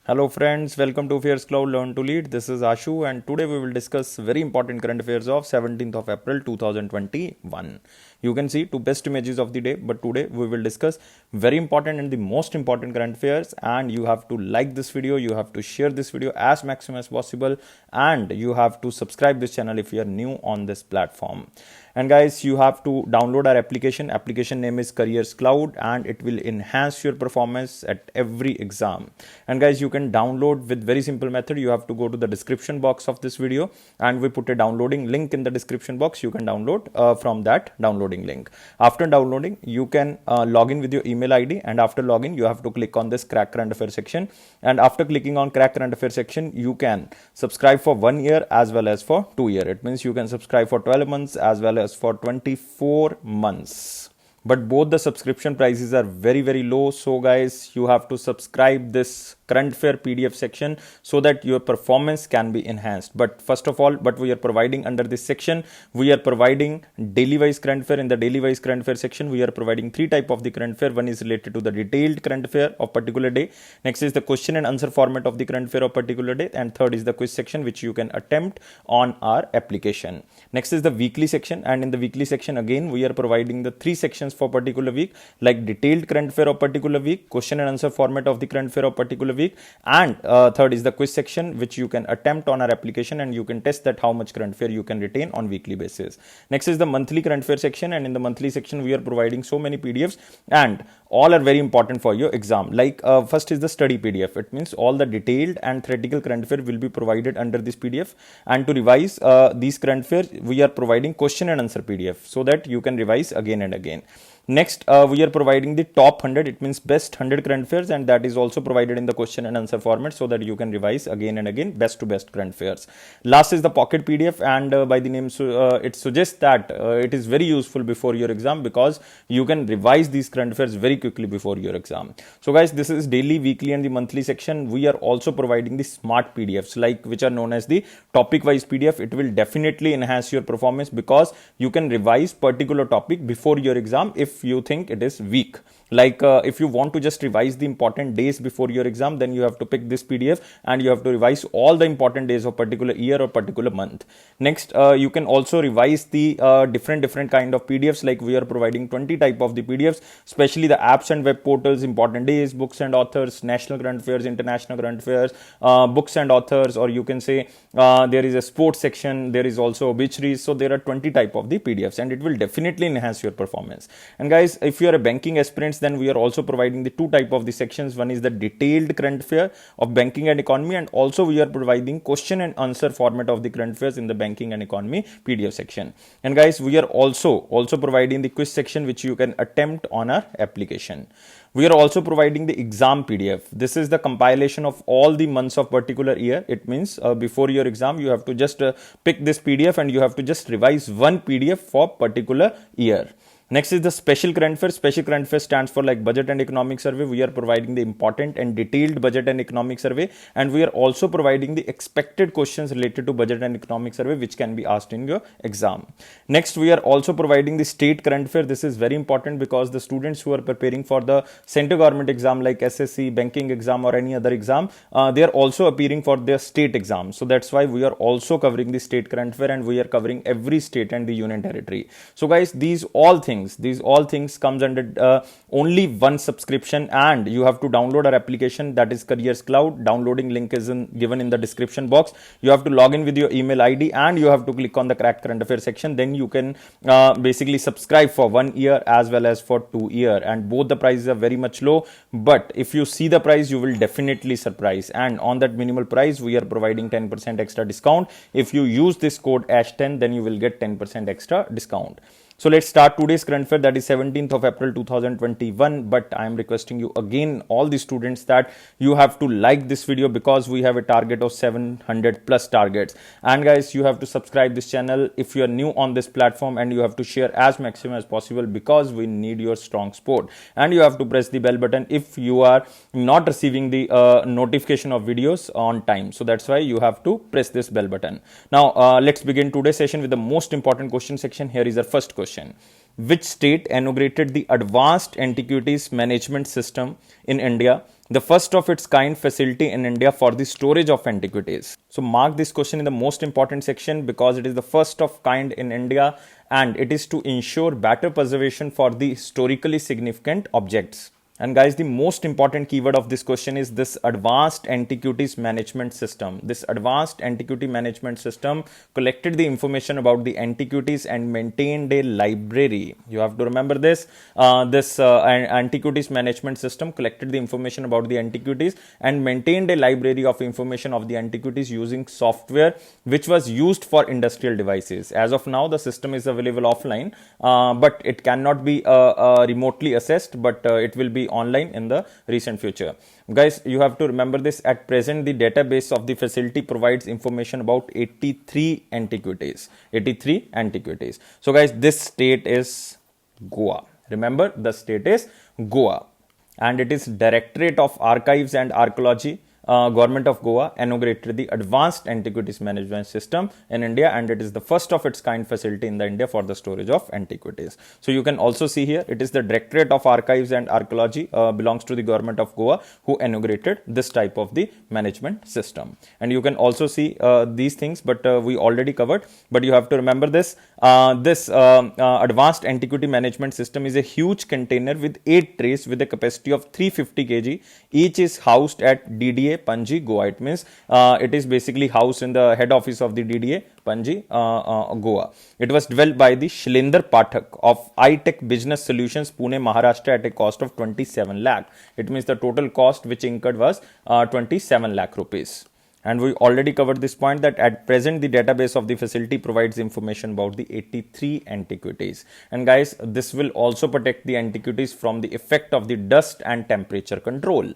Hello friends, welcome to Affairs Cloud Learn to Lead. This is Ashu and today we will discuss very important current affairs of 17th of April 2021. You can see two best images of the day, but today we will discuss very important and the most important current affairs, and you have to like this video, you have to share this video as maximum as possible, and you have to subscribe this channel if you are new on this platform. And guys, you have to download our application name is Careers Cloud, and it will enhance your performance at every exam. And guys, you can download with very simple method. You have to go to the description box of this video, and we put a downloading link in the description box. You can download from that downloading link. After downloading, you can log in with your email ID, and after login you have to click on this crack current affair section, and after clicking on crack current affair section, you can subscribe for 1 year as well as for 2 year. It means you can subscribe for 12 months as well as for 24 months, but both the subscription prices are very low. So guys, you have to subscribe this current affair PDF section so that your performance can be enhanced. But first of all, what we are providing under this section, we are providing daily wise current affair. In the daily wise current affair section, we are providing three type of the current affair. One is related to the detailed current affair of particular day. Next is the question and answer format of the current affair of particular day, and third is the quiz section which you can attempt on our application. Next is the weekly section, and in the weekly section again we are providing the three sections for particular week, like detailed current affair of particular week, question and answer format of the current affair of particular week, and third is the quiz section which you can attempt on our application, and you can test that how much current affair you can retain on weekly basis. Next is the monthly current affair section, and in the monthly section we are providing so many PDFs, and all are very important for your exam. Like first is the study PDF. It means all the detailed and theoretical current affair will be provided under this PDF, and to revise these current affairs we are providing question and answer PDF so that you can revise again and again. Next, we are providing the top 100. It means best 100 current affairs, and that is also provided in the question and answer format so that you can revise again and again best to best current affairs. Last is the pocket PDF, and by the name it suggests that it is very useful before your exam because you can revise these current affairs very quickly before your exam. So guys, this is daily, weekly and the monthly section. We are also providing the smart PDFs, like which are known as the topic wise PDF. It will definitely enhance your performance because you can revise particular topic before your exam if you think it is weak. Like if you want to just revise the important days before your exam, then you have to pick this PDF and you have to revise all the important days of particular year or particular month. Next, you can also revise the different kind of PDFs, like we are providing 20 type of the PDFs, especially the apps and web portals, important days, books and authors, national current affairs, international current affairs, books and authors, or you can say there is a sports section, there is also obituaries. So there are 20 type of the PDFs, and it will definitely enhance your performance. And guys, if you are a banking aspirant, then we are also providing the two type of the sections. One is the detailed current affair of banking and economy, and also we are providing question and answer format of the current affairs in the banking and economy PDF section. And guys, we are also providing the quiz section which you can attempt on our application. We are also providing the exam PDF. This is the compilation of all the months of particular year. It means before your exam, you have to just pick this PDF and you have to just revise one PDF for particular year. Next is the special current affair. Special current affair stands for like budget and economic survey. We are providing the important and detailed budget and economic survey, and we are also providing the expected questions related to budget and economic survey which can be asked in your exam. Next, we are also providing the state current affair. This is very important because the students who are preparing for the center government exam like SSC, banking exam or any other exam, they are also appearing for their state exam. So that's why we are also covering the state current affair, and we are covering every state and the union territory. So guys, these all things comes under only one subscription, and you have to download our application, that is Careers Cloud. Downloading link is given in the description box. You have to log in with your email ID and you have to click on the crack current affair section. Then you can basically subscribe for 1 year as well as for 2 year, and both the prices are very much low, but if you see the price you will definitely surprise. And on that minimal price we are providing 10% extra discount. If you use this code ASH10, then you will get 10% extra discount. So let's start today's current affair, that is 17th of April 2021. But I am requesting you again, all the students, that you have to like this video because we have a target of 700 plus targets. And guys, you have to subscribe this channel if you are new on this platform, and you have to share as maximum as possible because we need your strong support. And you have to press the bell button if you are not receiving the notification of videos on time. So that's why you have to press this bell button. Now let's begin today's session with the most important question section. Here is our first question. which state inaugurated the Advanced Antiquities Management System in India, the first of its kind facility in India for the storage of antiquities? So mark this question in the most important section because it is the first of kind in India and it is to ensure better preservation for the historically significant objects. And guys, the most important keyword of this question is this Advanced Antiquities Management System. This Advanced Antiquity Management System collected the information about the antiquities and maintained a library. You have to remember this. This Antiquities Management System collected the information about the antiquities and maintained a library of information of the antiquities using software which was used for industrial devices. As of now, the system is available offline, but it cannot be remotely assessed, but it will be online in the recent future. Guys, you have to remember this. At present, the database of the facility provides information about 83 antiquities. 83 antiquities. So guys, this state is Goa. Remember, the state is Goa. And it is Directorate of Archives and Archaeology, Government of Goa inaugurated the Advanced Antiquities Management System in India, and it is the first of its kind facility in the India for the storage of antiquities. So you can also see here, it is the Directorate of Archives and Archaeology, belongs to the Government of Goa, who inaugurated this type of the management system. And you can also see these things, but we already covered. But you have to remember this. This Advanced Antiquity Management System is a huge container with 8 trays with a capacity of 350 kg. Each is housed at DDA Panji, Goa. It means it is basically housed in the head office of the DDA Panji, Goa. It was developed by the Shailendra Pathak of iTech Business Solutions, Pune, Maharashtra at a cost of 27 lakh. It means the total cost which incurred was 27 lakh rupees. And we already covered this point that at present the database of the facility provides information about the 83 antiquities. And guys, this will also protect the antiquities from the effect of the dust and temperature control.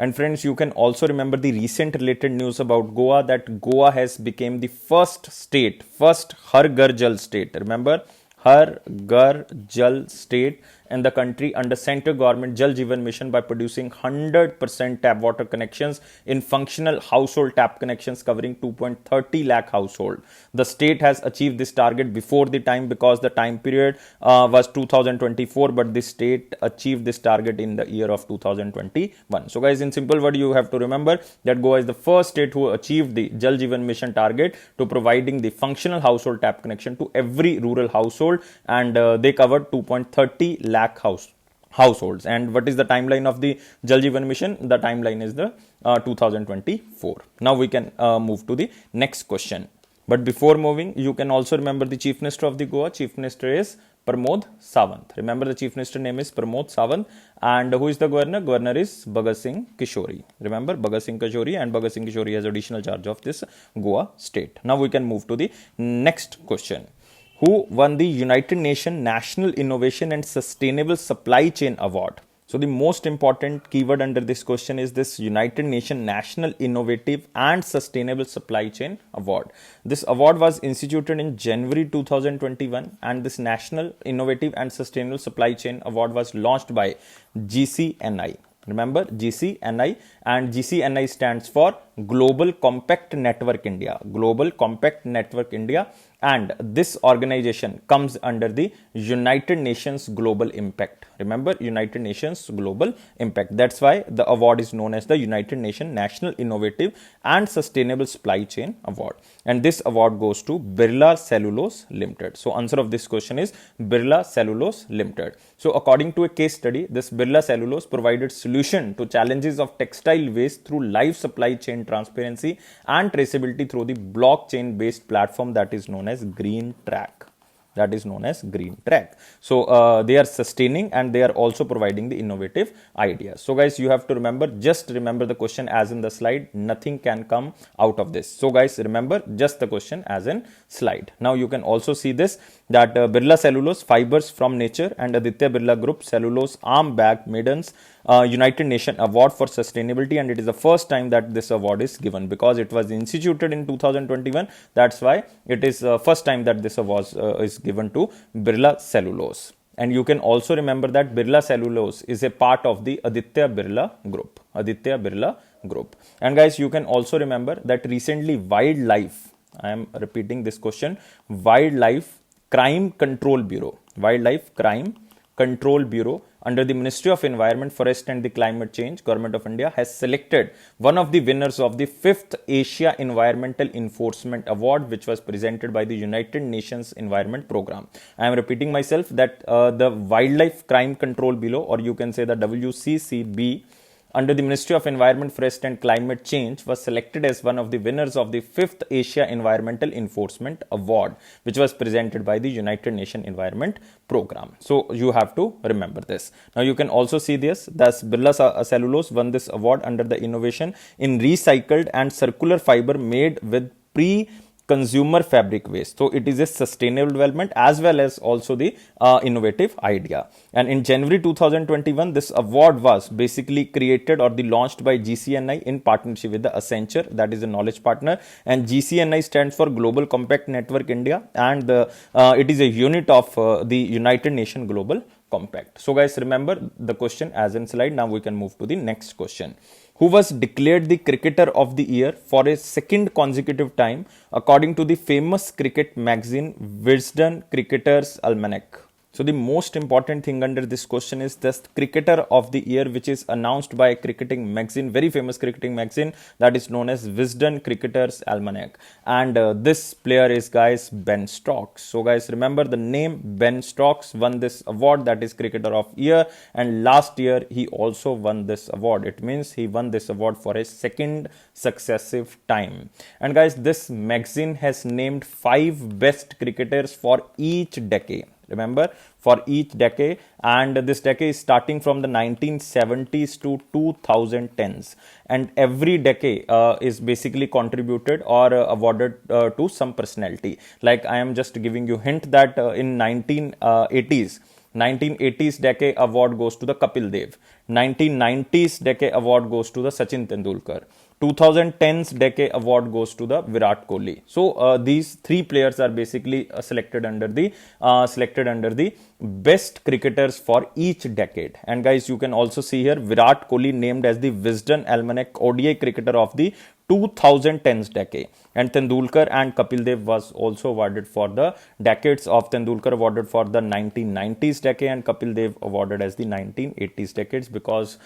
And friends, you can also remember the recent related news about Goa, that Goa has become the first state, first Har Ghar Jal state. Remember, Har Ghar Jal state in the country under central government Jal Jeevan Mission by producing 100% tap water connections in functional household tap connections covering 2.30 lakh household. The state has achieved this target before the time because the time period was 2024, but the state achieved this target in the year of 2021. So guys, in simple word, you have to remember that Goa is the first state who achieved the Jal Jeevan Mission target to providing the functional household tap connection to every rural household, and they covered 2.30 lakh households. And what is the timeline of the Jal Jeevan Mission? The timeline is the 2024. Now we can move to the next question. But before moving, you can also remember the Chief Minister of the Goa. Chief Minister is Pramod Sawant. Remember, the Chief Minister name is Pramod Sawant. And who is the Governor? Governor is Bhagat Singh Kishori. Remember, Bhagat Singh Kishori, and Bhagat Singh Kishori has additional charge of this Goa state. Now we can move to the next question. Who won the United Nations National Innovation and Sustainable Supply Chain Award? So the most important keyword under this question is this United Nations National Innovative and Sustainable Supply Chain Award. This award was instituted in January 2021, and this National Innovative and Sustainable Supply Chain Award was launched by GCNI. Remember, GCNI, and GCNI stands for Global Compact Network India. Global Compact Network India. And this organization comes under the United Nations Global Impact. Remember, United Nations Global Impact. That's why the award is known as the United Nations National Innovative and Sustainable Supply Chain Award. And this award goes to Birla Cellulose Limited. So answer of this question is Birla Cellulose Limited. So according to a case study, this Birla Cellulose provided solution to challenges of textile waste through live supply chain transparency and traceability through the blockchain based platform that is known as Green Track. That is known as Green Track. So they are sustaining and they are also providing the innovative ideas. So guys, you have to remember, just remember the question as in the slide. Nothing can come out of this. So guys, remember just the question as in slide. Now you can also see this, that Birla Cellulose Fibers from Nature and Aditya Birla Group Cellulose Arm Bag Maidens United Nations Award for Sustainability, and it is the first time that this award is given because it was instituted in 2021. That's why it is first time that this award is given to Birla Cellulose. And you can also remember that Birla Cellulose is a part of the Aditya Birla Group. Aditya Birla Group. And guys, you can also remember that recently Wildlife, I am repeating this question, Wildlife Crime Control Bureau. Wildlife Crime Control Bureau under the Ministry of Environment, Forest and the Climate Change, Government of India has selected one of the winners of the 5th Asia Environmental Enforcement Award, which was presented by the United Nations Environment Program. I am repeating myself that the Wildlife Crime Control Bureau, or you can say the WCCB, under the Ministry of Environment, Forest and Climate Change, was selected as one of the winners of the 5th Asia Environmental Enforcement Award, which was presented by the United Nations Environment Program. So you have to remember this. Now you can also see this. Thus, Birla Cellulose won this award under the innovation in recycled and circular fiber made with consumer fabric waste. So it is a sustainable development as well as also the innovative idea. And in January 2021, this award was basically created or the launched by GCNI in partnership with the Accenture, that is a knowledge partner. And GCNI stands for Global Compact Network India, and it is a unit of the United Nations Global Compact. So guys, remember the question as in slide. Now we can move to the next question. Who was declared the Cricketer of the Year for a second consecutive time according to the famous cricket magazine Wisden Cricketer's Almanac? So the most important thing under this question is the Cricketer of the Year, which is announced by a cricketing magazine, very famous cricketing magazine, that is known as Wisden Cricketer's Almanac. And this player is, guys, Ben Stokes. So guys, remember the name. Ben Stokes won this award, that is Cricketer of Year, and last year he also won this award. It means he won this award for a second successive time. And guys, this magazine has named 5 best cricketers for each decade. Remember, for each decade, and this decade is starting from the 1970s to 2010s, and every decade is basically contributed or awarded to some personality. Like I am just giving you hint that in 1980s decade award goes to the Kapil Dev, 1990s decade award goes to the Sachin Tendulkar, 2010s decade award goes to the Virat Kohli. So these 3 players are basically selected under the best cricketers for each decade. And guys, you can also see here Virat Kohli named as the Wisden Almanac ODI cricketer of the 2010s decade, and Tendulkar and Kapil Dev was also awarded for the decades of Tendulkar awarded for the 1990s decade and Kapil Dev awarded as the 1980s decades, because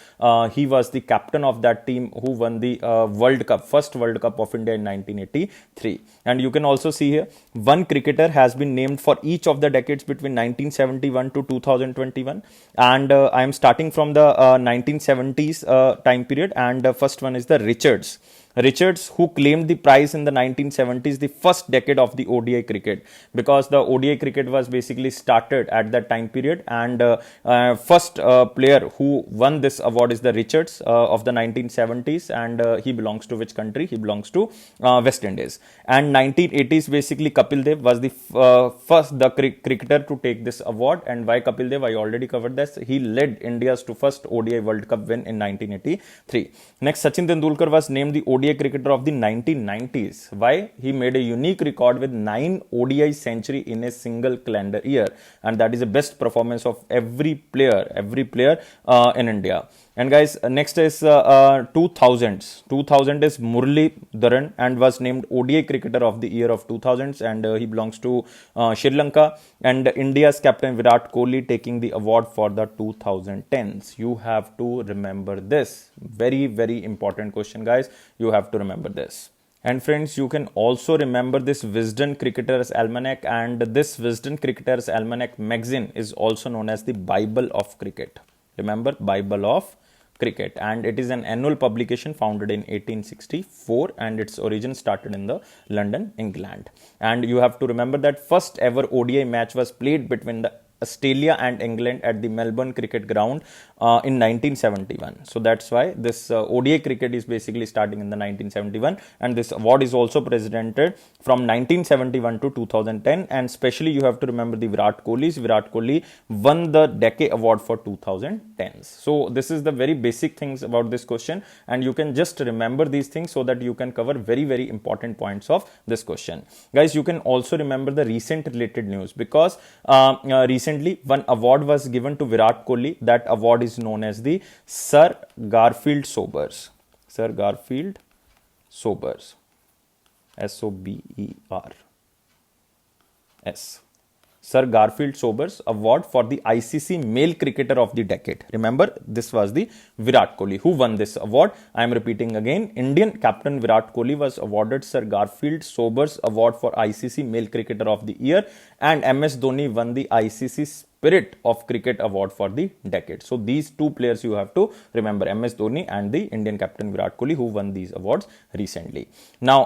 he was the captain of that team who won the World Cup, first World Cup of India in 1983. And you can also see here one cricketer has been named for each of the decades between 1971 to 2021, and I am starting from the 1970s time period, and first one is the Richards, who claimed the prize in the 1970s, the first decade of the ODI cricket, because the ODI cricket was basically started at that time period, and first player who won this award is the Richards of the 1970s, and he belongs to which country? He belongs to West Indies. And 1980s, basically Kapil Dev was the first cricketer to take this award. And why Kapil Dev? I already covered this. He led India's to first ODI World Cup win in 1983. Next, Sachin Tendulkar was named the ODI cricketer of the 1990s. Why? He made a unique record with 9 ODI century in a single calendar year, and that is the best performance of every player in India. And guys, next is 2000s. 2000 is Murli Dharan and was named ODI cricketer of the year of 2000s, and he belongs to Sri Lanka. And India's captain Virat Kohli taking the award for the 2010s. You have to remember this. Very, very important question, guys. You have to remember this. And friends, you can also remember this Wisden Cricketer's Almanac, and this Wisden Cricketer's Almanac magazine is also known as the Bible of Cricket. Remember, Bible of Cricket, and it is an annual publication founded in 1864, and its origin started in the London, England. And you have to remember that first ever ODI match was played between the Australia and England at the Melbourne Cricket Ground in 1971. So that's why this ODI cricket is basically starting in the 1971, and this award is also presented from 1971 to 2010. And especially you have to remember the Virat Kohli won the Decade Award for 2010s. So this is the very basic things about this question, and you can just remember these things so that you can cover very, very important points of this question. Guys, you can also remember the recent related news, because recently one award was given to Virat Kohli. That award is known as the Sir Garfield Sobers. Sir Garfield Sobers. Sobers. Sir Garfield Sobers Award for the ICC Male Cricketer of the Decade. Remember, this was the Virat Kohli who won this award. I am repeating again. Indian captain Virat Kohli was awarded Sir Garfield Sobers Award for ICC Male Cricketer of the Year, and MS Dhoni won the ICC Spirit of Cricket Award for the decade. So these two players you have to remember, MS Dhoni and the Indian captain Virat Kohli, who won these awards recently. Now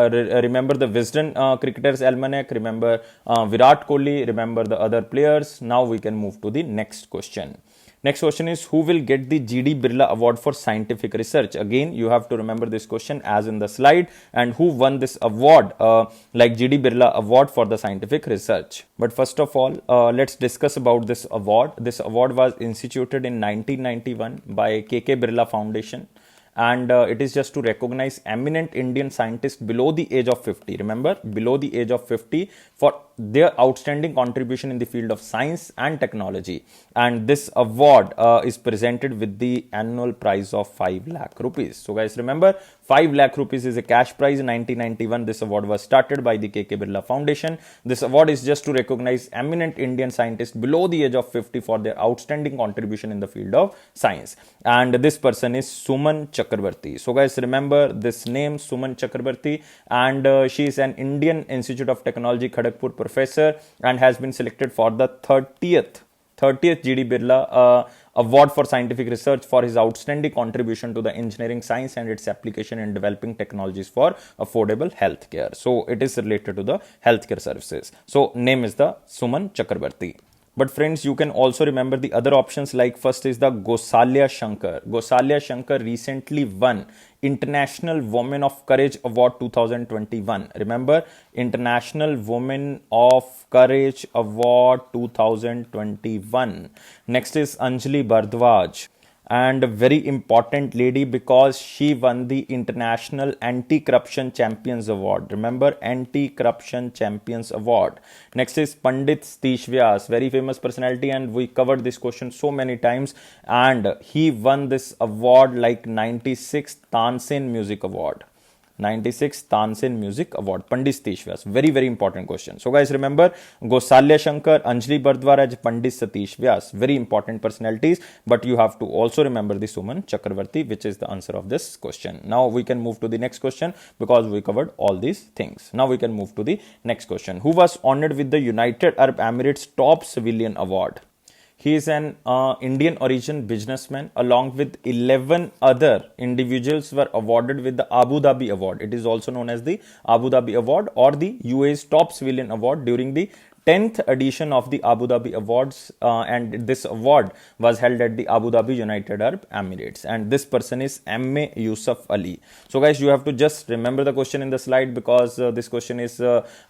remember the Wisden Cricketers Almanac, remember Virat Kohli, remember the other players. Now we can move to the next question. Next question is, who will get the GD Birla Award for Scientific Research? Again, you have to remember this question as in the slide, and who won this award, like GD Birla Award for the Scientific Research. But first of all, let's discuss about this award. This award was instituted in 1991 by KK Birla Foundation, and it is just to recognize eminent Indian scientists below the age of 50. Remember, below the age of 50 for their outstanding contribution in the field of science and technology. And this award is presented with the annual prize of 5 lakh rupees. So guys, remember, 5 lakh rupees is a cash prize. In 1991, this award was started by the KK Birla Foundation. This award is just to recognize eminent Indian scientists below the age of 50 for their outstanding contribution in the field of science. And this person is Suman Chakrabarti. So guys, remember this name, Suman Chakrabarti, and she is an Indian Institute of Technology, Kharagpur professor, and has been selected for the 30th GD Birla Award for Scientific Research for his outstanding contribution to the engineering science and its application in developing technologies for affordable healthcare. So it is related to the healthcare services. So name is the Suman Chakrabarti. But friends, you can also remember the other options, like first is the Gosalya Shankar. Gosalya Shankar recently won International Women of Courage Award 2021. Remember, International Women of Courage Award 2021. Next is Anjali Bhardwaj, and a very important lady because she won the International Anti-Corruption Champions Award. Remember, Anti-Corruption Champions Award. Next is Pandit Satish Vyas, very famous personality, and we covered this question so many times, and he won this award like 96th Tansen Music Award. 96th Tansen Music Award, Pandit Satish Vyas. Very, very important question. So guys, remember, Gosalya Shankar, Anjali Bhardwaj, Pandit Satish Vyas, very important personalities, but you have to also remember the Suman Chakrabarti, which is the answer of this question. Now we can move to the next question because we covered all these things. Now we can move to the next question. Who was honored with the United Arab Emirates Top Civilian Award? He is an Indian origin businessman. Along with 11 other individuals were awarded with the Abu Dhabi Award. It is also known as the Abu Dhabi Award or the UAE's Top Civilian Award during the 10th edition of the Abu Dhabi Awards, and this award was held at the Abu Dhabi United Arab Emirates, and this person is M.A. Yusuf Ali. So guys, you have to just remember the question in the slide because this question is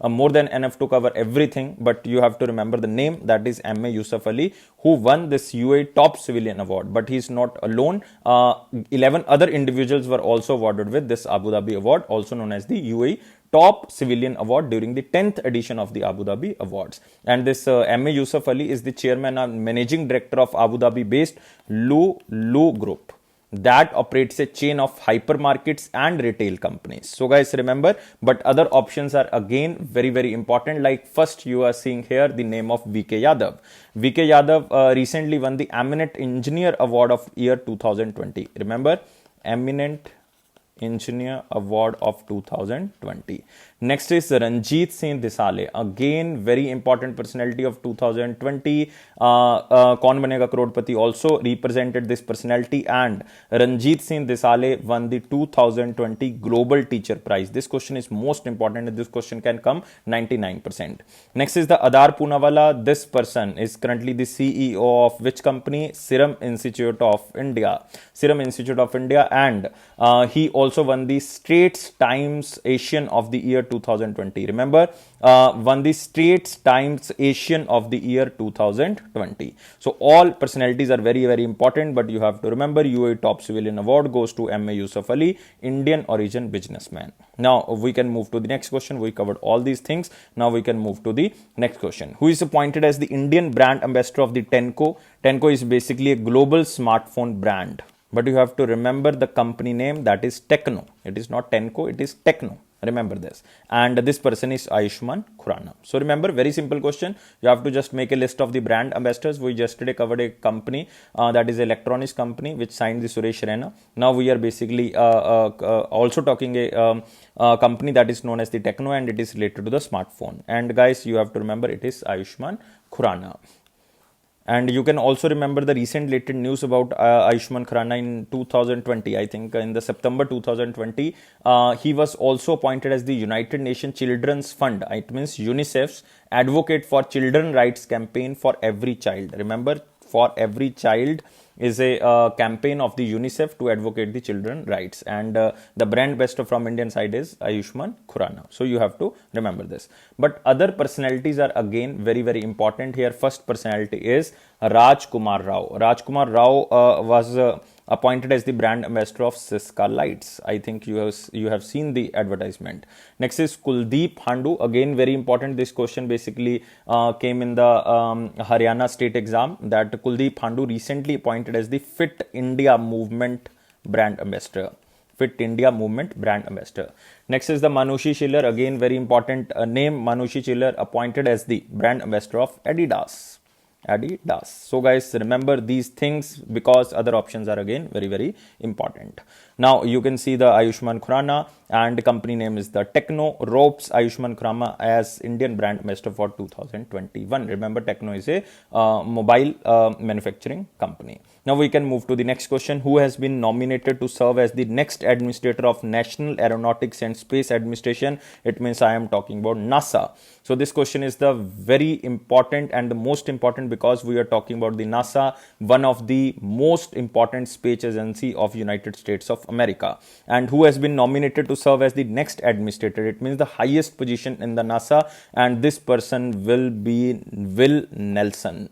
more than enough to cover everything, but you have to remember the name, that is M.A. Yusuf Ali, who won this UAE Top Civilian Award. But he is not alone. 11 other individuals were also awarded with this Abu Dhabi Award, also known as the UAE Top Civilian Award during the 10th edition of the Abu Dhabi Awards. And this M.A. Yusuf Ali is the chairman and managing director of Abu Dhabi based Lulu Group that operates a chain of hypermarkets and retail companies. So guys, remember, but other options are again very, very important. Like first you are seeing here the name of V.K. Yadav. V.K. Yadav recently won the Eminent Engineer Award of year 2020. Remember, Eminent Engineer Award of 2020. Next is Ranjit Singh Disale, again very important personality of 2020. Kaun Banega Crorepati also represented this personality, and Ranjit Singh Disale won the 2020 Global Teacher Prize. This question is most important and this question can come 99%. Next is the Adar Poonawalla. This person is currently the CEO of which company? Serum Institute of India. Serum Institute of India, and he also won the Straits Times Asian of the Year 2020. Remember, won the Straits Times Asian of the Year 2020. So all personalities are very, very important, but you have to remember UAE Top Civilian Award goes to M.A. Yusuf Ali, Indian origin businessman. Now we can move to the next question. We covered all these things. Now we can move to the next question. Who is appointed as the Indian brand ambassador of the Tenco? Tenco is basically a global smartphone brand. But you have to remember the company name, that is Techno. It is not Tenco, it is Techno. Remember this. And this person is Ayushmann Khurrana. So remember, very simple question. You have to just make a list of the brand ambassadors. We yesterday covered a company that is electronics company which signed the Suresh Raina. Now we are basically also talking a company that is known as the Techno, and it is related to the smartphone. And guys, you have to remember it is Ayushmann Khurrana. And you can also remember the recent related news about Ayushmann Khurrana in 2020. I think in the September 2020, he was also appointed as the United Nations Children's Fund. It means UNICEF's Advocate for Children Rights Campaign for Every Child. Remember, for every child is a campaign of the UNICEF to advocate the children rights, and the brand ambassador from Indian side is Ayushmann Khurrana. So you have to remember this. But other personalities are again very, very important here. First personality is Rajkumar Rao. Rajkumar Rao was appointed as the brand ambassador of Siska Lights. I think you have seen the advertisement. Next is Kuldeep Handu. Again, very important. This question basically came in the Haryana state exam, that Kuldeep Handu recently appointed as the Fit India Movement brand ambassador. Fit India Movement brand ambassador. Next is the Manushi Schiller. Again, very important name. Manushi Schiller appointed as the brand ambassador of Adidas. Adidas. So guys, remember these things because other options are again very, very important. Now you can see the Ayushmann Khurrana, and the company name is the Techno. Ropes Ayushmann Khurrana as Indian brand ambassador for 2021. Remember, Techno is a mobile manufacturing company. Now we can move to the next question. Who has been nominated to serve as the next administrator of National Aeronautics and Space Administration? It means I am talking about NASA. So this question is the very important and the most important because we are talking about the NASA, one of the most important space agency of United States of America. And who has been nominated to serve as the next administrator? It means the highest position in the NASA, and this person will be Will Nelson.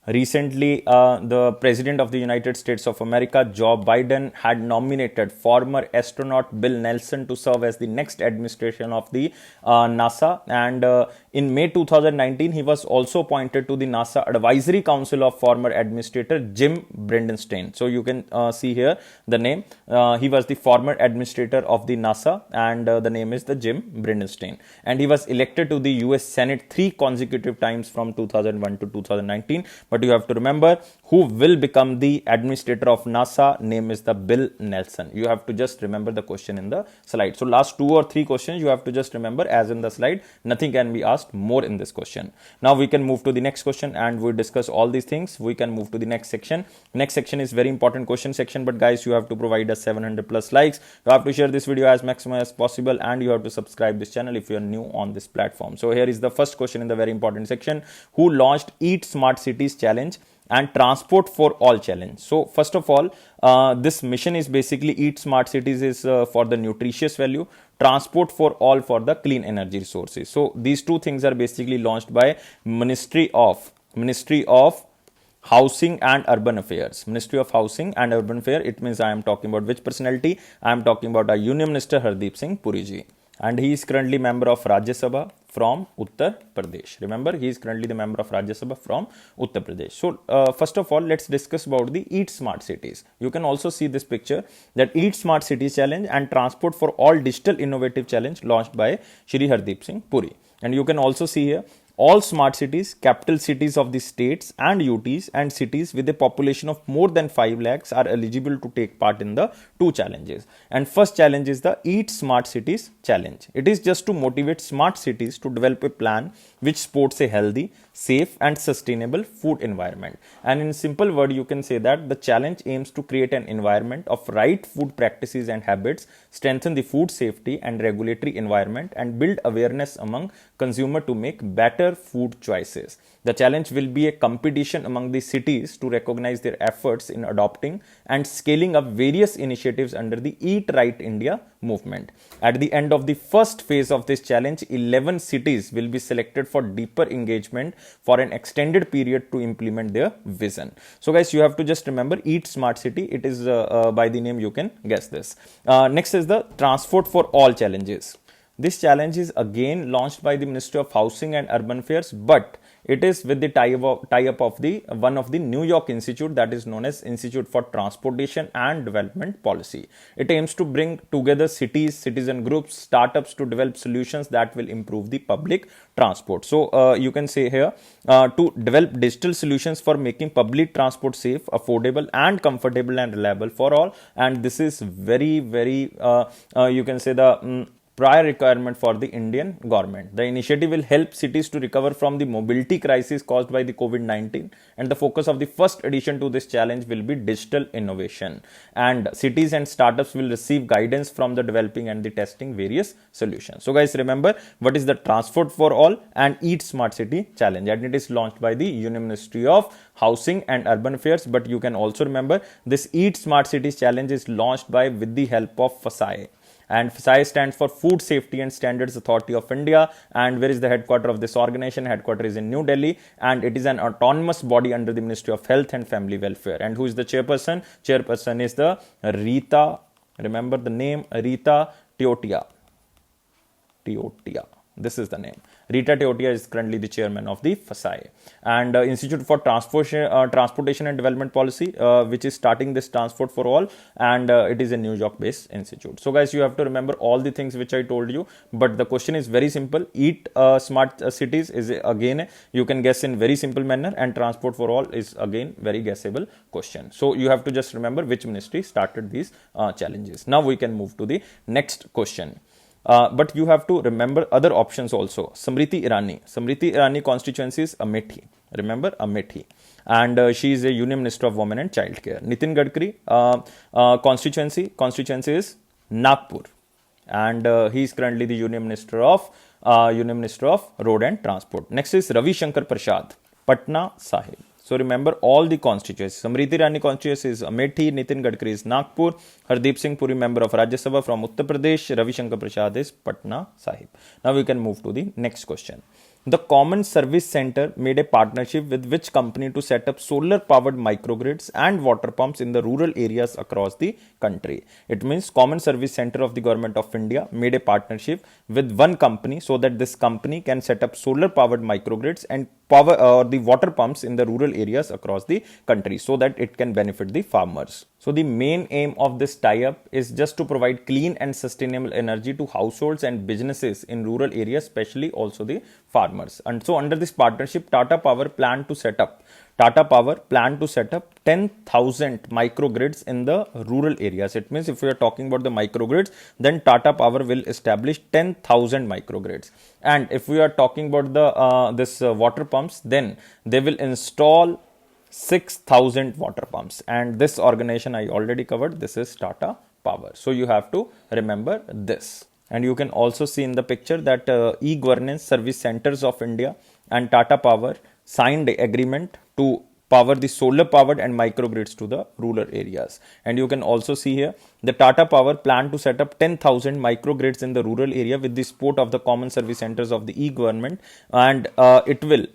Recently, the President of the United States of America, Joe Biden, had nominated former astronaut Bill Nelson to serve as the next administration of the NASA. And in May 2019, he was also appointed to the NASA Advisory Council of former Administrator Jim Bridenstine. So you can see here the name. He was the former administrator of the NASA, and the name is the Jim Bridenstine. And he was elected to the US Senate 3 consecutive times from 2001 to 2019. But you have to remember who will become the administrator of NASA. Name is the Bill Nelson. You have to just remember the question in the slide. So last 2 or 3 questions you have to just remember as in the slide. Nothing can be asked more in this question. Now we can move to the next question and we discuss all these things. We can move to the next section. Next section is very important question section, but guys, you have to provide us 700 plus likes. You have to share this video as maximum as possible, and you have to subscribe this channel if you are new on this platform. So here is the first question in the very important section. Who launched Eat Smart Cities Challenge and Transport for All Challenge? So first of all, this mission is basically Eat Smart Cities is for the nutritious value, Transport for All for the clean energy resources. So these two things are basically launched by Ministry of Housing and Urban Affairs. Ministry of Housing and Urban Affairs. It means I am talking about which personality? I am talking about our Union Minister Hardeep Singh Puri ji. And he is currently member of Rajya Sabha from Uttar Pradesh. Remember, he is currently the member of Rajya Sabha from Uttar Pradesh. So, first of all, let's discuss about the Eat Smart Cities. You can also see this picture, that Eat Smart Cities Challenge and Transport for All Digital Innovative Challenge launched by Shri Hardeep Singh Puri. And you can also see here, all smart cities, capital cities of the states and UTs and cities with a population of more than 5 lakhs are eligible to take part in the 2 challenges. And first challenge is the Eat Smart Cities Challenge. It is just to motivate smart cities to develop a plan which supports a healthy, safe and sustainable food environment. And in simple word, you can say that the challenge aims to create an environment of right food practices and habits, strengthen the food safety and regulatory environment, and build awareness among consumers to make better food choices. The challenge will be a competition among the cities to recognize their efforts in adopting and scaling up various initiatives under the Eat Right India movement. At the end of the first phase of this challenge, 11 cities will be selected for deeper engagement for an extended period to implement their vision. So guys, you have to just remember Eat Smart City. It is by the name you can guess this. Next is the Transport for All challenges. This challenge is again launched by the Ministry of Housing and Urban Affairs, but It is with the tie-up of the one of the New York institute that is known as Institute for Transportation and Development Policy. It aims to bring together cities, citizen groups, startups to develop solutions that will improve the public transport. So you can say here to develop digital solutions for making public transport safe, affordable, and comfortable and reliable for all. And this is very, very you can say the prior requirement for the Indian government. The initiative will help cities to recover from the mobility crisis caused by the COVID-19, and the focus of the first edition to this challenge will be digital innovation, and cities and startups will receive guidance from the developing and the testing various solutions. So guys, remember what is the Transport for All and Eat Smart City challenge, and it is launched by the Union Ministry of Housing and Urban Affairs. But you can also remember this Eat Smart Cities challenge is launched by with the help of FSSAI. And FSSAI stands for Food Safety and Standards Authority of India. And where is the headquarters of this organization? Headquarters is in New Delhi, and it is an autonomous body under the Ministry of Health and Family Welfare. And who is the chairperson? Chairperson is the Rita. Remember the name, Rita Teotia. This is the name. Rita Teotia is currently the chairman of the FSSAI. And Institute for Transportation and Development Policy, which is starting this Transport for All, and it is a New York based institute. So guys, you have to remember all the things which I told you, but the question is very simple. Eat Smart Cities is again, you can guess in very simple manner, and Transport for All is again very guessable question. So you have to just remember which ministry started these challenges. Now we can move to the next question. But you have to remember other options also. Smriti Irani constituency is Amethi. Remember Amethi. And she is a Union Minister of Women and Child Care. Nitin Gadkari constituency is Nagpur. And he is currently the Union Minister of Road and Transport. Next is Ravi Shankar Prasad, Patna Sahib. So remember all the constituencies. Smriti Irani constituency is Amethi, Nitin Gadkari is Nagpur, Hardeep Singh Puri, member of Rajya Sabha from Uttar Pradesh, Ravi Shankar Prasad is Patna Sahib. Now we can move to the next question. The Common Service Center made a partnership with which company to set up solar-powered microgrids and water pumps in the rural areas across the country? It means Common Service Center of the Government of India made a partnership with one company so that this company can set up solar-powered microgrids and power or the water pumps in the rural areas across the country so that it can benefit the farmers. So the main aim of this tie-up is just to provide clean and sustainable energy to households and businesses in rural areas, especially also the farmers. And so under this partnership, Tata Power planned to set up 10,000 microgrids in the rural areas. It means if we are talking about the microgrids, then Tata Power will establish 10,000 microgrids. And if we are talking about the water pumps, then they will install 6,000 water pumps. And this organization I already covered. This is Tata Power. So you have to remember this. And you can also see in the picture that e-governance service centers of India and Tata Power signed the agreement to power the solar powered and microgrids to the rural areas. And you can also see here the Tata Power plan to set up 10,000 microgrids in the rural area with the support of the common service centers of the e-government, and it will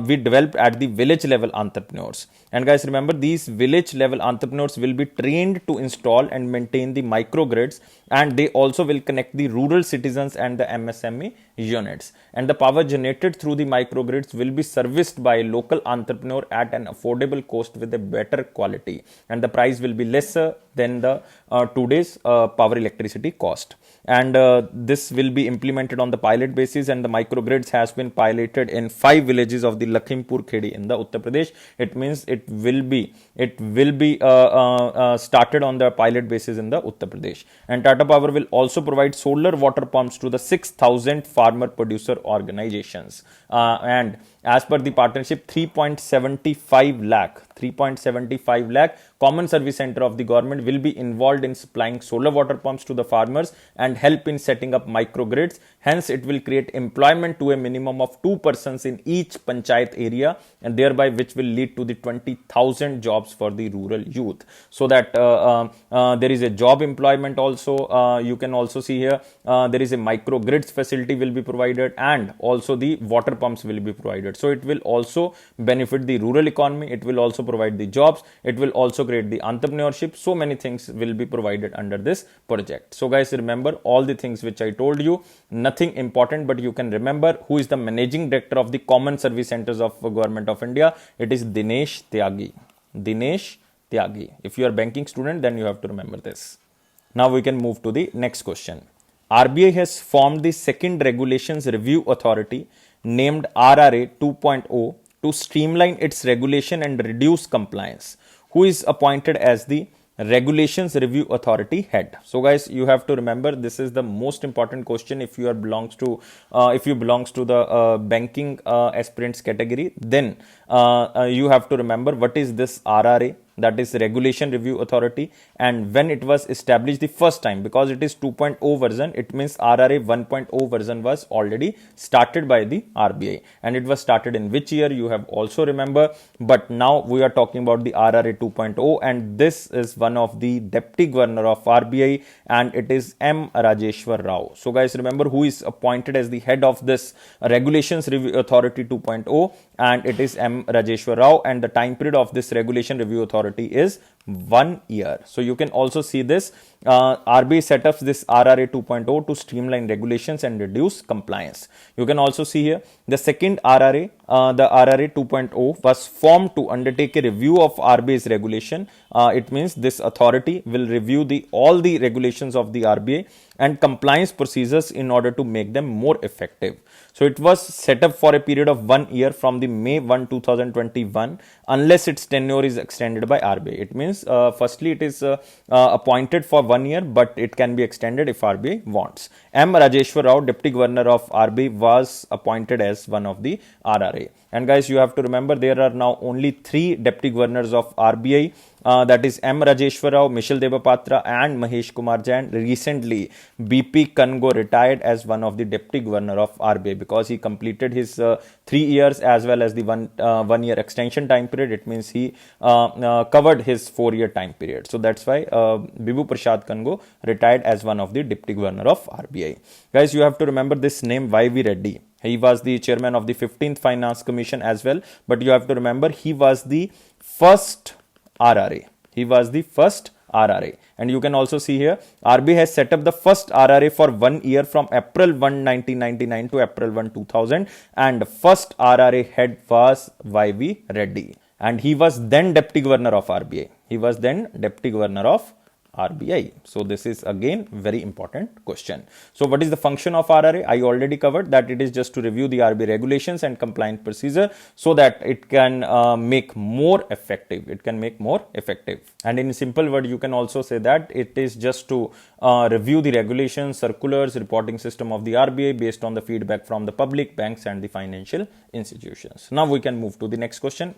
be developed at the village level entrepreneurs. And guys, remember these village level entrepreneurs will be trained to install and maintain the microgrids, and they also will connect the rural citizens and the MSME units. And the power generated through the microgrids will be serviced by a local entrepreneur at an affordable cost with a better quality, and the price will be lesser than the today's power electricity cost. And this will be implemented on the pilot basis, and the microgrids has been piloted in 5 villages of the Lakhimpur Khedi in the Uttar Pradesh. It means it will be started on the pilot basis in the Uttar Pradesh. And Tata Power will also provide solar water pumps to the 6,000 farmer producer organizations. And as per the partnership, 3.75 lakh common service center of the government will be involved in supplying solar water pumps to the farmers and help in setting up microgrids. Hence, it will create employment to a minimum of 2 persons in each panchayat area, and thereby which will lead to the 20,000 jobs for the rural youth. So that there is a job employment also. You can also see here there is a microgrids facility will be provided, and also the water pumps will be provided included. So it will also benefit the rural economy, it will also provide the jobs, it will also create the entrepreneurship. So many things will be provided under this project. So guys, remember all the things which I told you, nothing important, but you can remember who is the managing director of the common service centers of Government of India. It is Dinesh Tyagi. Dinesh Tyagi. If you are banking student, then you have to remember this. Now we can move to the next question. RBI has formed the second regulations review authority named RRA 2.0 to streamline its regulation and reduce compliance. Who is appointed as the regulations review authority head? So guys, you have to remember, this is the most important question. If you belongs to the banking aspirants category, then you have to remember what is this RRA, that is regulation review authority, and when it was established the first time, because it is 2.0 version, it means RRA 1.0 version was already started by the RBI, and it was started in which year, you have also remember. But now we are talking about the RRA 2.0, and this is one of the deputy governor of RBI, and it is M Rajeshwar Rao. So guys, remember who is appointed as the head of this regulations review authority 2.0, and it is M Rajeshwar Rao, and the time period of this regulation review authority is 1 year. So you can also see this, RBI set up this RRA 2.0 to streamline regulations and reduce compliance. You can also see here the second RRA, the RRA 2.0 was formed to undertake a review of RBI's regulation. It means this authority will review all the regulations of the RBI and compliance procedures in order to make them more effective. So it was set up for a period of 1 year from the May 1, 2021, unless its tenure is extended by RBI. It means firstly it is appointed for 1 year, but it can be extended if RBI wants. M Rajeshwar Rao, Deputy Governor of RBI, was appointed as one of the RRA. And guys, you have to remember there are now only 3 Deputy Governors of RBI. That is M Rajeshwar Rao, Mishal Debapatra, and Mahesh Kumar Jain. Recently, BP Kango retired as one of the Deputy Governor of RBI because he completed his 3 years as well as the 1 year extension time period. It means he covered his 4-year time period. So that's why Bibhu Prasad Kango retired as one of the Deputy Governor of RBI. Guys, you have to remember this name, Y.V. Reddy. He was the chairman of the 15th Finance Commission as well. But you have to remember he was the first RRA. He was the first RRA. And you can also see here, RBI has set up the first RRA for 1 year from April 1, 1999 to April 1, 2000. And first RRA head was Y.V. Reddy. And he was then Deputy Governor of RBI. He was then Deputy Governor of RBI. So this is again very important question. So what is the function of RRA? I already covered that it is just to review the RBI regulations and compliance procedure so that it can make more effective. It can make more effective. And in simple word, you can also say that it is just to review the regulations, circulars, reporting system of the RBI based on the feedback from the public, banks and the financial institutions. Now we can move to the next question.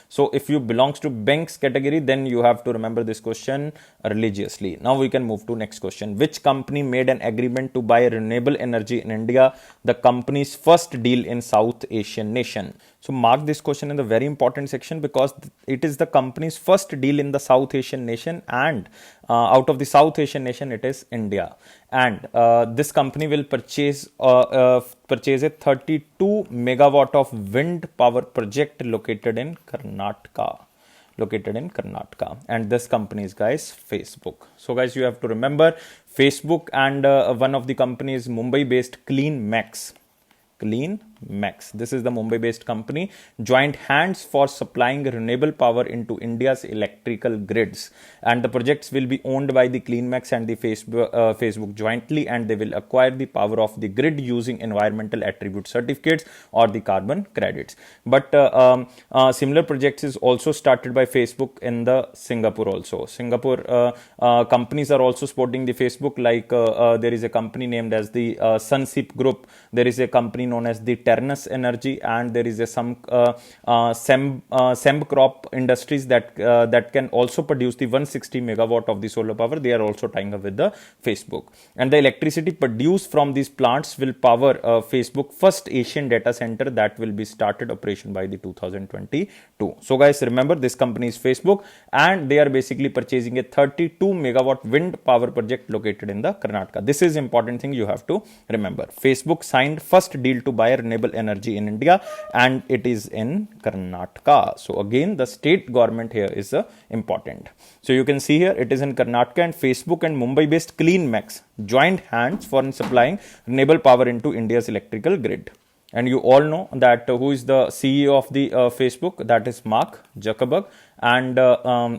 So if you belongs to banks category, then you have to remember this question religiously. Now we can move to next question. Which company made an agreement to buy renewable energy in India, the company's first deal in South Asian nation? So mark this question in the very important section because it is the company's first deal in the South Asian nation, and out of the South Asian nation it is India. And this company will purchase a 32 megawatt of wind power project located in Karnataka. And this company is, guys, Facebook. So guys, you have to remember Facebook and one of the companies Mumbai based CleanMax. This is the Mumbai-based company. Joined hands for supplying renewable power into India's electrical grids. And the projects will be owned by the CleanMax and the Facebook jointly, and they will acquire the power of the grid using environmental attribute certificates or the carbon credits. But similar projects is also started by Facebook in the Singapore also. Singapore companies are also supporting the Facebook, like there is a company named as the Sunsip Group. There is a company known as the Ternus Energy, and there is a Sembcorp Industries that can also produce the 160 megawatt of the solar power. They are also tying up with the Facebook, and the electricity produced from these plants will power Facebook first Asian data center that will be started operation by the 2022. So guys, remember this company is Facebook, and they are basically purchasing a 32 megawatt wind power project located in the Karnataka. This is important thing you have to remember. Facebook signed first deal to buy renewable renewable energy in India, and it is in Karnataka. So again, the state government here is important. So you can see here it is in Karnataka, and Facebook and Mumbai-based CleanMax joined hands for supplying renewable power into India's electrical grid. And you all know that who is the CEO of the Facebook? That is Mark Zuckerberg. And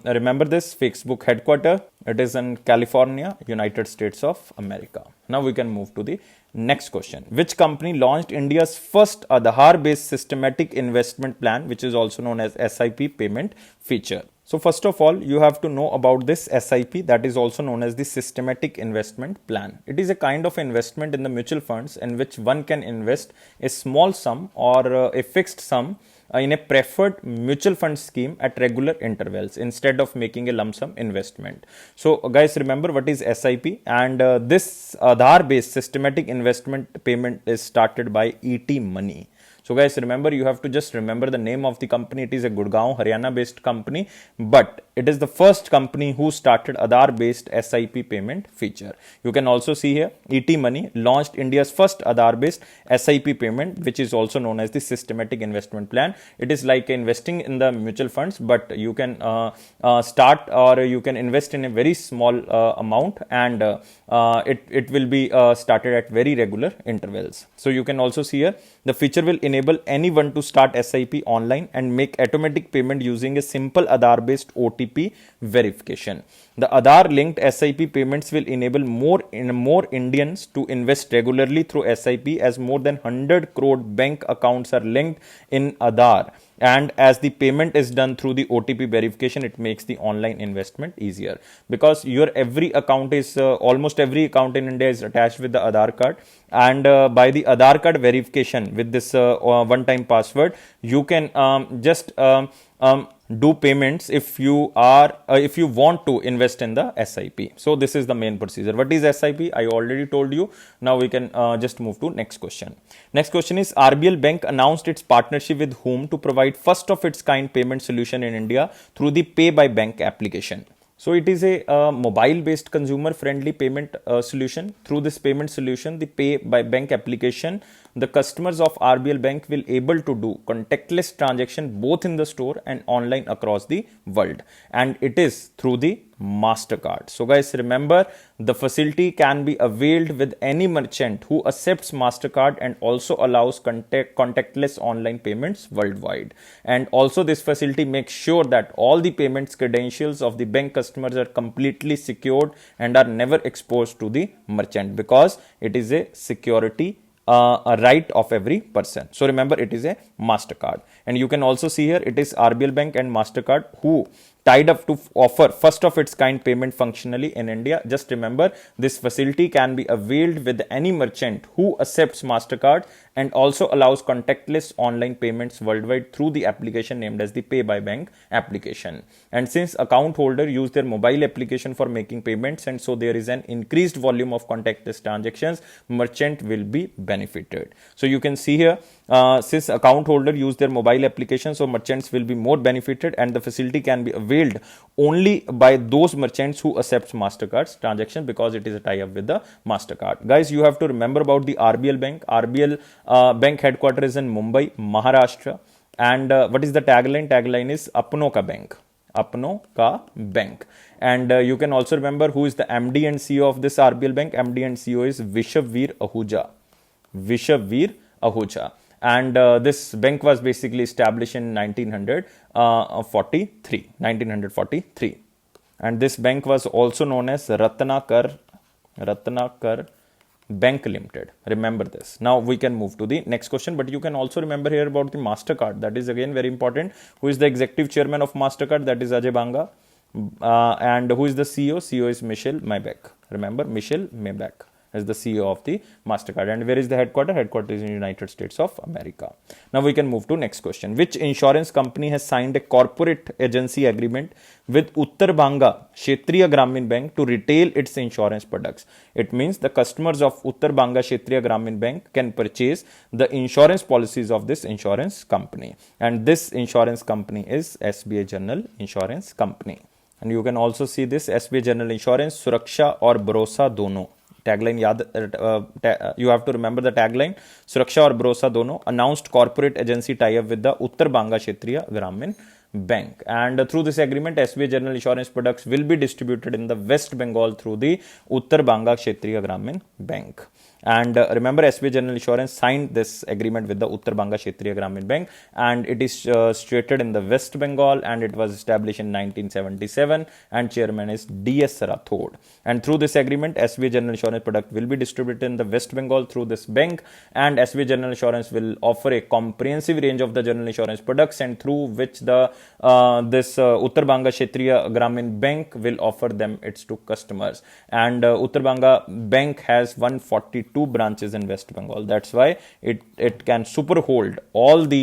remember this Facebook headquarter, it is in California, United States of America. Now we can move to the next question. Which company launched India's first Aadhaar-based systematic investment plan, which is also known as SIP payment feature? So first of all, you have to know about this SIP, that is also known as the systematic investment plan. It is a kind of investment in the mutual funds in which one can invest a small sum or a fixed sum in a preferred mutual fund scheme at regular intervals instead of making a lump sum investment. So guys, remember what is SIP, and this Aadhaar based systematic investment payment is started by ET Money. So guys, remember, you have to just remember the name of the company. It is a Gurgaon, Haryana based company, but it is the first company who started Aadhaar based SIP payment feature. You can also see here ET Money launched India's first Aadhaar based SIP payment, which is also known as the systematic investment plan. It is like investing in the mutual funds, but you can start or you can invest in a very small amount, and it will be started at very regular intervals. So you can also see here the feature will enable anyone to start SIP online and make automatic payment using a simple Aadhaar based OTP verification. The Aadhaar linked SIP payments will enable more Indians to invest regularly through SIP, as more than 100 crore bank accounts are linked in Aadhaar. And as the payment is done through the OTP verification, it makes the online investment easier, because your every account is almost every account in India is attached with the Aadhaar card, and by the Aadhaar card verification with this one-time password, you can just do payments if you want to invest in the SIP. So this is the main procedure. What is SIP? I already told you. Now we can just move to next question. Next question is, RBL Bank announced its partnership with whom to provide first of its kind payment solution in India through the Pay by Bank application. So it is a mobile-based consumer-friendly payment solution. Through this payment solution, the Pay by Bank application, the customers of RBL Bank will able to do contactless transaction both in the store and online across the world. And it is through the MasterCard. So guys, remember, the facility can be availed with any merchant who accepts MasterCard and also allows contactless online payments worldwide. And also this facility makes sure that all the payments credentials of the bank customers are completely secured and are never exposed to the merchant, because it is a security a right of every person. So remember, it is a MasterCard. And you can also see here it is RBL Bank and MasterCard who tied up to offer first of its kind payment functionally in India. Just remember, this facility can be availed with any merchant who accepts MasterCard and also allows contactless online payments worldwide through the application named as the Pay by Bank application. And since account holder use their mobile application for making payments, and so there is an increased volume of contactless transactions, merchant will be benefited. So you can see here, since account holder use their mobile application, so merchants will be more benefited, and the facility can be availed only by those merchants who accepts MasterCard's transaction, because it is a tie-up with the MasterCard. Guys, you have to remember about the RBL Bank. RBL Bank headquarters is in Mumbai, Maharashtra. And what is the tagline? Tagline is Apno Ka Bank. Apno Ka Bank. And you can also remember who is the MD and CEO of this RBL Bank. MD and CEO is Vishavveer Ahuja. Vishavveer Ahuja. And this bank was basically established in 1943. And this bank was also known as Ratnakar Bank Limited. Remember this. Now we can move to the next question, but you can also remember here about the MasterCard. That is again very important. Who is the executive chairman of MasterCard? That is Ajay Banga. And who is the CEO? CEO is Michel Maybach. Remember, Michel Maybach is the CEO of the MasterCard. And where is the headquarters? Headquarters is in the United States of America. Now we can move to next question. Which insurance company has signed a corporate agency agreement with Uttar Banga Kshetriya Gramin Bank to retail its insurance products? It means the customers of Uttar Banga Kshetriya Gramin Bank can purchase the insurance policies of this insurance company. And this insurance company is SBI General Insurance Company. And you can also see this SBI General Insurance, Suraksha or Bharosa Dono. Tagline याद, you have to remember the tagline, सुरक्षा और भरोसा दोनों, announced corporate agency tie up with the Uttar Banga Kshetriya Gramin bank. And through this agreement, SBI General Insurance products will be distributed in the West Bengal through the Uttar Banga Kshetriya Gramin Bank. And remember, SBI General Insurance signed this agreement with the Uttar Banga Kshetriya Gramin Bank, and it is situated in the West Bengal, and it was established in 1977, and chairman is D.S. Rathod. And through this agreement, SBI General Insurance product will be distributed in the West Bengal through this bank, and SBI General Insurance will offer a comprehensive range of the general insurance products, and through which the Uttar Banga Kshetriya Gramin Bank will offer them its to customers. And Uttar Banga Bank has 142 branches in West Bengal. That's why it can super hold all the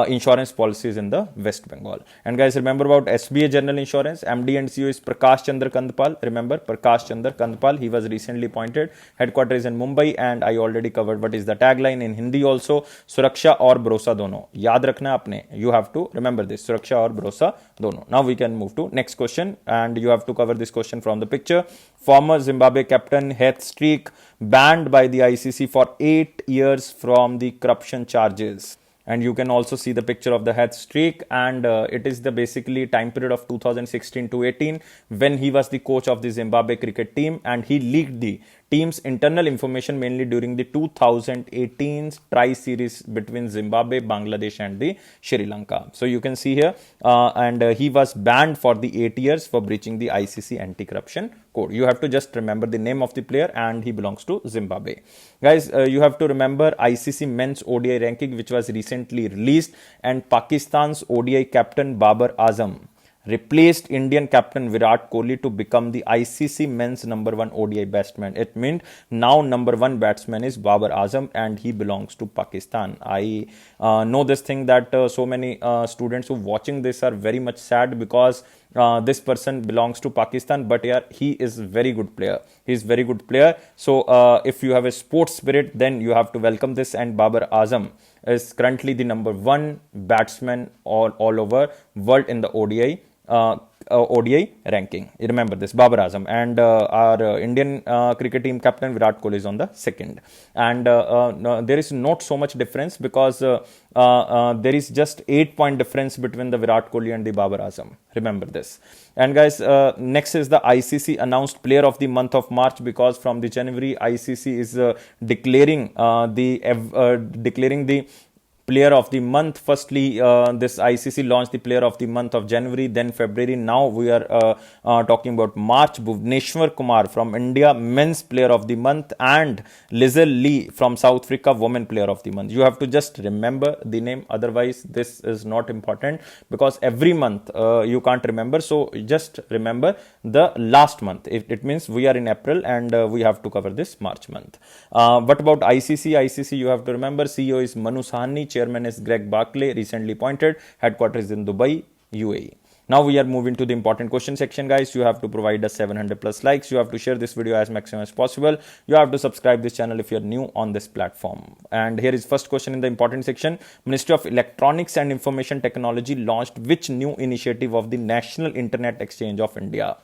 insurance policies in the West Bengal. And guys, remember about SBI General Insurance. MD and CEO is Prakash Chandra Kandpal. Remember Prakash Chandra Kandpal. He was recently appointed. Headquarters in Mumbai, and I already covered what is the tagline in Hindi also. Suraksha और भरोसा दोनों याद रखना आपने. You have to remember this. सुरक्षा और भरोसा दोनों. Now we can move to next question, and you have to cover this question from the picture. Former Zimbabwe captain Heath Streak banned by the ICC for 8 years from the corruption charges. And you can also see the picture of the Heath Streak, and it is the basically time period of 2016 to 18 when he was the coach of the Zimbabwe cricket team, and he leaked the team's internal information mainly during the 2018 tri-series between Zimbabwe, Bangladesh and the Sri Lanka. So you can see here, and he was banned for the 8 years for breaching the ICC anti-corruption code. You have to just remember the name of the player, and he belongs to Zimbabwe. Guys, you have to remember ICC men's ODI ranking, which was recently released, and Pakistan's ODI captain Babar Azam replaced Indian captain Virat Kohli to become the ICC men's number 1 ODI batsman. It means now number 1 batsman is Babar Azam, and he belongs to Pakistan. I know this thing that so many students who watching this are very much sad because this person belongs to Pakistan, but yeah, he is very good player. He is very good player. So if you have a sports spirit, then you have to welcome this. And Babar Azam is currently the number 1 batsman all over world in the ODI ranking. You remember this, Babar Azam. And our Indian cricket team captain Virat Kohli is on the second. And no, there is not so much difference because there is just 8-point difference between the Virat Kohli and the Babar Azam. Remember this. And guys, next is the ICC announced player of the month of March, because from the January ICC is declaring the player of the month. Firstly, this ICC launched the player of the month of January, then February. Now we are talking about March. Bhuvneshwar Kumar from India, men's player of the month, and Lizelle Lee from South Africa, women player of the month. You have to just remember the name, otherwise this is not important, because every month you can't remember. So just remember the last month. It means we are in April, and we have to cover this March month. What about ICC? ICC, you have to remember, CEO is Manu Sahni, chairman is Greg Barclay, recently appointed, headquarters in Dubai, UAE. Now we are moving to the important question section, guys. You have to provide us 700 plus likes. You have to share this video as maximum as possible. You have to subscribe this channel if you are new on this platform. And here is first question in the important section. Ministry of Electronics and Information Technology launched which new initiative of the National Internet Exchange of India?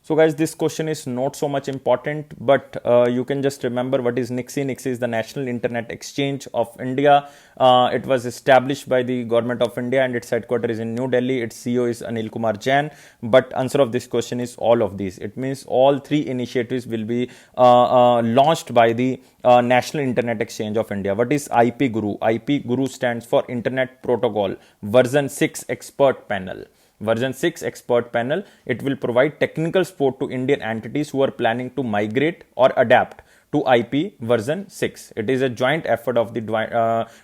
So guys, this question is not so much important, but you can just remember what is NIXI. NIXI is the National Internet Exchange of India. It was established by the government of India, and its headquarters is in New Delhi. Its CEO is Anil Kumar Jain. But answer of this question is all of these. It means all 3 initiatives will be launched by the National Internet Exchange of India. What is IP Guru? IP Guru stands for Internet Protocol version 6 expert panel. Version 6 expert panel. It will provide technical support to Indian entities who are planning to migrate or adapt to IP version 6. It is a joint effort of the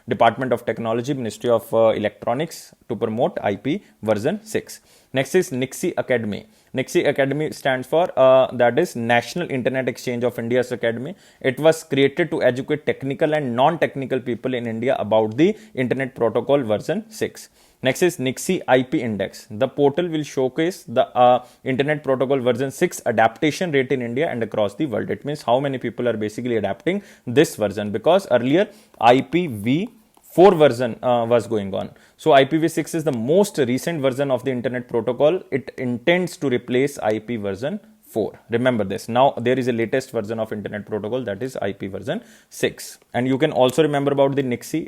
Department of Technology, Ministry of Electronics, to promote IP version 6. Next is NIXI Academy. NIXI Academy stands for that is National Internet Exchange of India's Academy. It was created to educate technical and non-technical people in India about the Internet Protocol version 6. Next is NIXI IP Index. The portal will showcase the Internet Protocol version 6 adaptation rate in India and across the world. It means how many people are basically adapting this version, because earlier IPv4 version was going on. So IPv6 is the most recent version of the Internet Protocol. It intends to replace IP version 4. Remember this. Now there is a latest version of Internet Protocol, that is IP version 6. And you can also remember about the NICSI.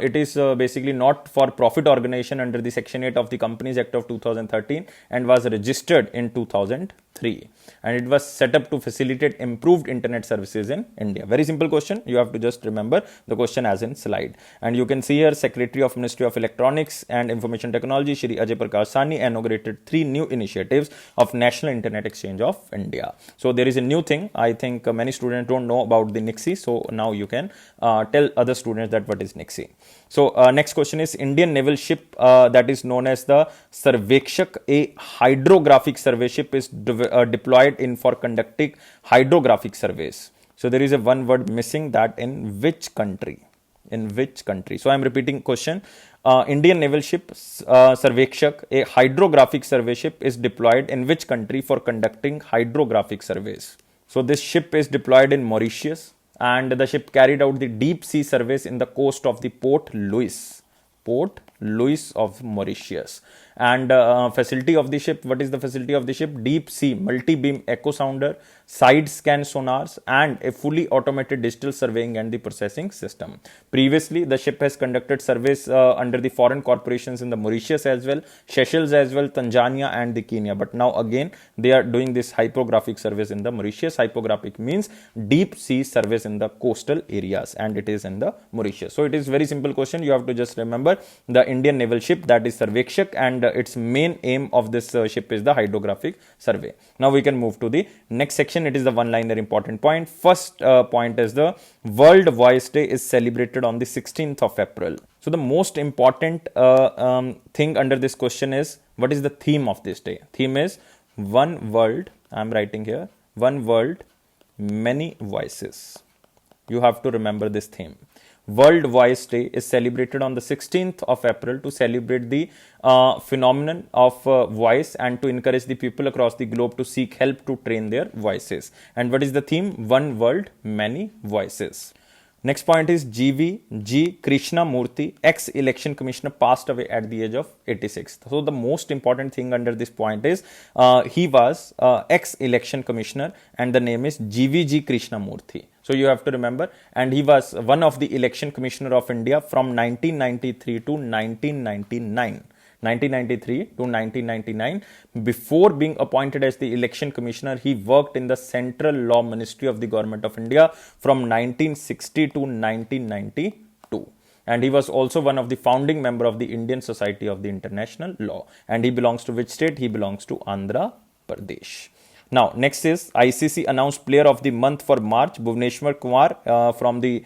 It is basically not for profit organization under the Section 8 of the Companies Act of 2013 and was registered in 2003. And it was set up to facilitate improved internet services in India. Very simple question. You have to just remember the question as in slide. And you can see here Secretary of Ministry of Electronics and Information Technology, Shri Ajay Prakash Sani, inaugurated 3 new initiatives of National Internet Exchange of India. So there is a new thing. I think many students don't know about the NICSI. So now you can tell other students that what is NICSI. So next question is Indian naval ship that is known as the Sarvekshak, a hydrographic survey ship, is deployed in for conducting hydrographic surveys. So there is a one word missing, that in which country? In which country? So I am repeating question. Indian naval ship Sarvekshak, a hydrographic survey ship, is deployed in which country for conducting hydrographic surveys? So this ship is deployed in Mauritius, and the ship carried out the deep sea surveys in the coast of the Port Louis of Mauritius. And facility of the ship, what is the facility of the ship? Deep sea multi-beam echo sounder, side scan sonars, and a fully automated digital surveying and the processing system. Previously, the ship has conducted surveys under the foreign corporations in the Mauritius as well, Seychelles as well, Tanzania and the Kenya. But now again, they are doing this hypographic surveys in the Mauritius. Hypographic means deep sea surveys in the coastal areas, and it is in the Mauritius. So it is very simple question. You have to just remember the Indian naval ship, that is Sarvekshak, and its main aim of this ship is the hydrographic survey. Now we can move to the next section. It is the one-liner important point. First point is the World Voice Day is celebrated on the 16th of April. So the most important thing under this question is, what is the theme of this day? Theme is One World. I am writing here, One World, Many Voices. You have to remember this theme. World Voice Day is celebrated on the 16th of April to celebrate the phenomenon of voice and to encourage the people across the globe to seek help to train their voices. And what is the theme? One World, Many Voices. Next point is G.V.G. Krishnamurthy, ex-election commissioner, passed away at the age of 86. So the most important thing under this point is he was ex-election commissioner, and the name is G.V.G. Krishnamurthy. So you have to remember, and he was one of the election commissioner of India from 1993 to 1999. 1993 to 1999. Before being appointed as the election commissioner, he worked in the Central Law Ministry of the Government of India from 1960 to 1992. And he was also one of the founding member of the Indian Society of the International Law. And he belongs to which state? He belongs to Andhra Pradesh. Now, next is ICC announced player of the month for March, Bhuvneshwar Kumar from the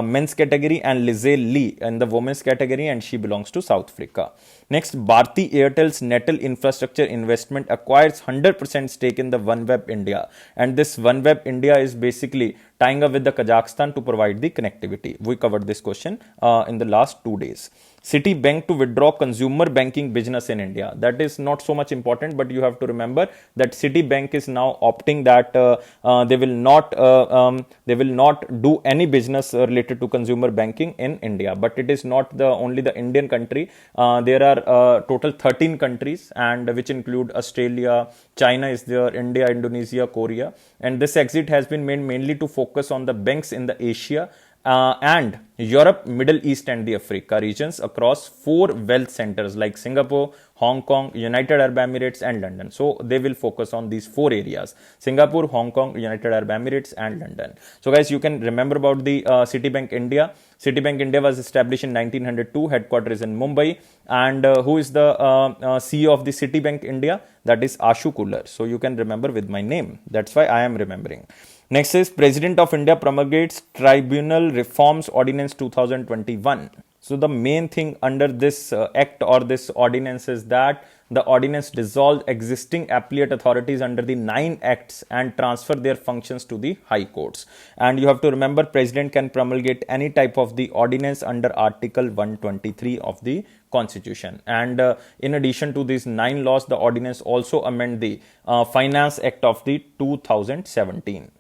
men's category and Lizelle Lee in the women's category, and she belongs to South Africa. Next, Bharti Airtel's Netel Infrastructure Investment acquires 100% stake in the OneWeb India. And this OneWeb India is basically tying up with the Kazakhstan to provide the connectivity. We covered this question in the last 2 days. Citibank to withdraw consumer banking business in India. That is not so much important, but you have to remember that Citibank is now opting that they will not do any business related to consumer banking in India. But it is not only the Indian country. There are total 13 countries, and which include Australia, China is there, India, Indonesia, Korea. And this exit has been made mainly to focus on the banks in the Asia and Europe, Middle East and the Africa regions across 4 wealth centers like Singapore, Hong Kong, United Arab Emirates and London. So they will focus on these 4 areas: Singapore, Hong Kong, United Arab Emirates and London. So guys, you can remember about the Citibank India. Citibank India was established in 1902, headquarters in Mumbai. And who is the CEO of the Citibank India? That is Ashu Kullar. So you can remember with my name. That's why I am remembering. Next is President of India promulgates Tribunal Reforms Ordinance 2021. So the main thing under this act or this ordinance is that the ordinance dissolved existing appellate authorities under the 9 acts and transfer their functions to the high courts. And you have to remember, President can promulgate any type of the ordinance under Article 123 of the Constitution. And in addition to these 9 laws, the ordinance also amend the Finance Act of the 2017.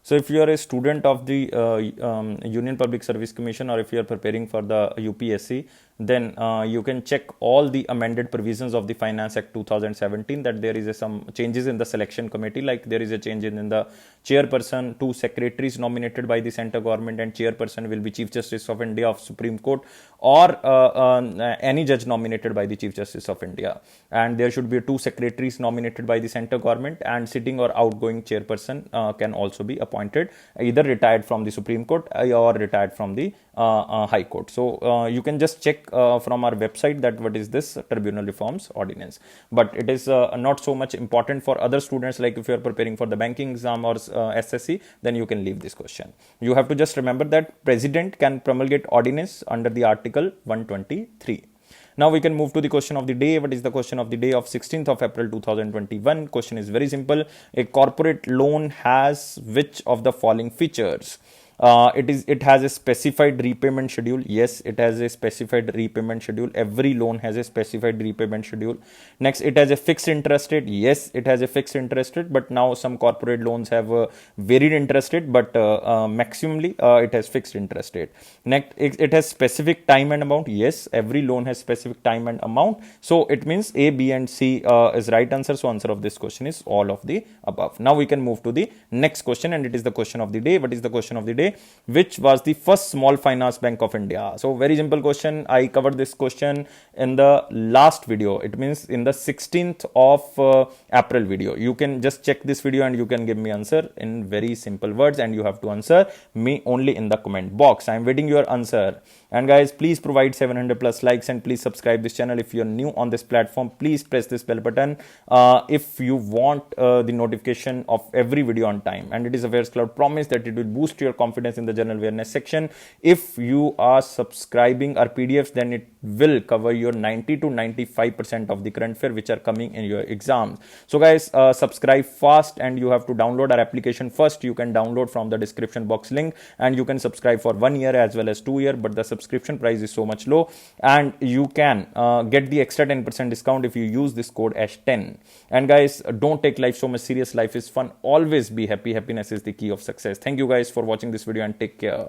So if you are a student of the Union Public Service Commission, or if you are preparing for the UPSC, then you can check all the amended provisions of the Finance Act 2017, that there is some changes in the selection committee, like there is a change in the chairperson, 2 secretaries nominated by the center government, and chairperson will be Chief Justice of India of Supreme Court, or any judge nominated by the Chief Justice of India. And there should be 2 secretaries nominated by the center government, and sitting or outgoing chairperson can also be appointed, either retired from the Supreme Court or retired from the High Court. So you can just check from our website that what is this Tribunal Reforms Ordinance. But it is not so much important for other students, like if you are preparing for the banking exam or SSC, then you can leave this question. You have to just remember that President can promulgate ordinance under the Article 123. Now we can move to the question of the day. What is the question of the day of 16th of April 2021? Question is very simple. A corporate loan has which of the following features? It has a specified repayment schedule. Yes, it has a specified repayment schedule. Every loan has a specified repayment schedule. Next, it has a fixed interest rate. Yes, it has a fixed interest rate, but now some corporate loans have a varied interest rate, but maximally it has fixed interest rate. Next, it has specific time and amount. Yes, every loan has specific time and amount. So it means A, B and C is right answer. So answer of this question is all of the above. Now we can move to the next question, and it is the question of the day. What is the question of the day? Which was the first small finance bank of India? So very simple question. I covered this question in the last video. It means in the 16th of April video. You can just check this video and you can give me answer in very simple words, and you have to answer me only in the comment box. I am waiting your answer. And guys, please provide 700 plus likes, and please subscribe this channel. If you are new on this platform, please press this bell button if you want the notification of every video on time. And it is Affairs Cloud promise that it will boost your confidence in the general awareness section. If you are subscribing our PDFs, then it will cover your 90 to 95% of the current affair which are coming in your exams. So guys, subscribe fast, and you have to download our application first. You can download from the description box link, and you can subscribe for 1 year as well as 2 years, but the subscription price is so much low, and you can get the extra 10% discount if you use this code ASH10. And guys, don't take life so much serious. Life is fun. Always be happy. Happiness is the key of success. Thank you guys for watching this video, and take care.